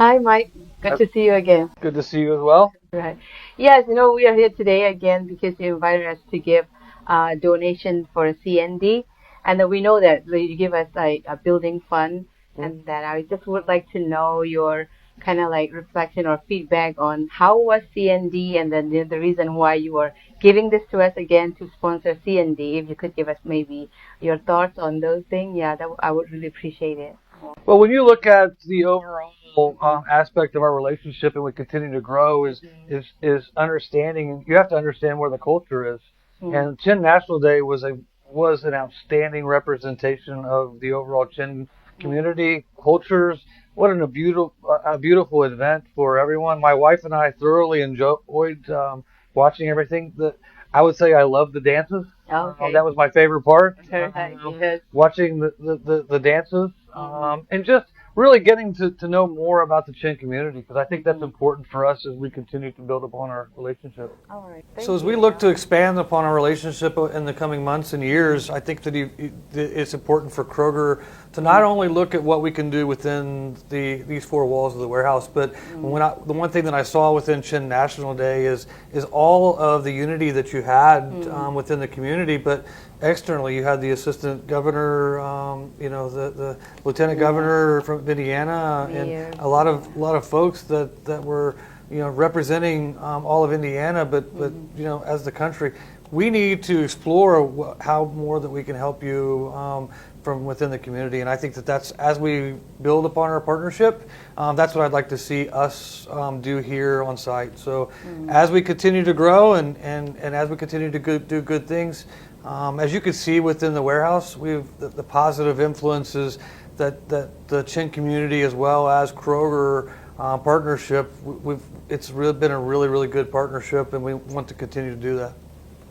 Hi, Mike. Good to see you again. Good to see you as well. Right. Yes, we are here today again because you invited us to give a donation for CND. And we know that you give us like a building fund. And that I just would like to know your kind of like reflection or feedback on how was CND and then the reason why you are giving this to us again to sponsor CND. If you could give us maybe your thoughts on those things, I would really appreciate it. Well, when you look at the overall aspect of our relationship and we continue to grow is understanding. You have to understand where the culture is. And Chin National Day was an outstanding representation of the overall Chin community, cultures. What a beautiful event for everyone. My wife and I thoroughly enjoyed watching everything. I would say I love the dances. Okay. That was my favorite part. Yes. Watching the dances and just really getting to know more about the Chin community, because I think that's important for us as we continue to build upon our relationship. All right. So as we look to expand upon our relationship in the coming months and years, I think that it's important for Kroger to not only look at what we can do within these four walls of the warehouse, but the one thing that I saw within Chin National Day is all of the unity that you had within the community, but externally you had the assistant governor, the lieutenant governor from Indiana, and a lot of folks that were representing all of Indiana, but as the country, we need to explore how more that we can help you from within the community. And I think that's as we build upon our partnership, that's what I'd like to see us do here on site. So as we continue to grow and as we continue to do good things, as you can see within the warehouse, the positive influences that the Chin community as well as Kroger partnership, it's really been a really good partnership, and we want to continue to do that.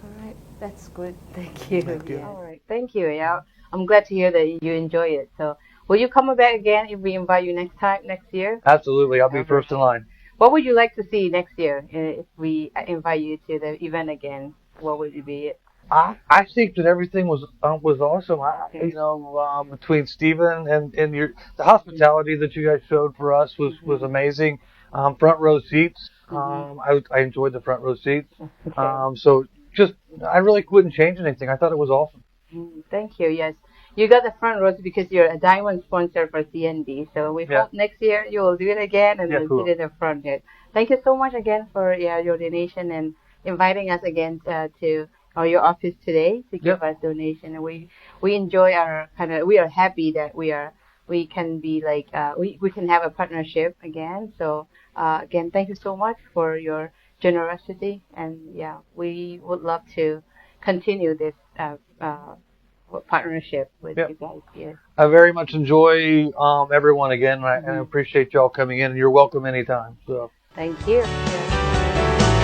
All right, that's good. Thank you. Thank you. All right, thank you. Yeah, I'm glad to hear that you enjoy it. So, will you come back again if we invite you next year? Absolutely, I'll be first in line. What would you like to see next year if we invite you to the event again? What would it be? I think that everything was awesome. Between Stephen and the hospitality that you guys showed for us was amazing. Front row seats. I enjoyed the front row seats. So I really couldn't change anything. I thought it was awesome. Thank you. Yes, you got the front rows because you're a diamond sponsor for CND. So we hope next year you will do it again and then sit in the front here. Thank you so much again for your donation and inviting us again to your office today to give us donation. And we enjoy we are happy that we can be like we can have a partnership again. So again, thank you so much for your generosity, and we would love to continue this partnership with you guys here. I very much enjoy everyone again, and I appreciate y'all coming in, and you're welcome anytime. So Thank you.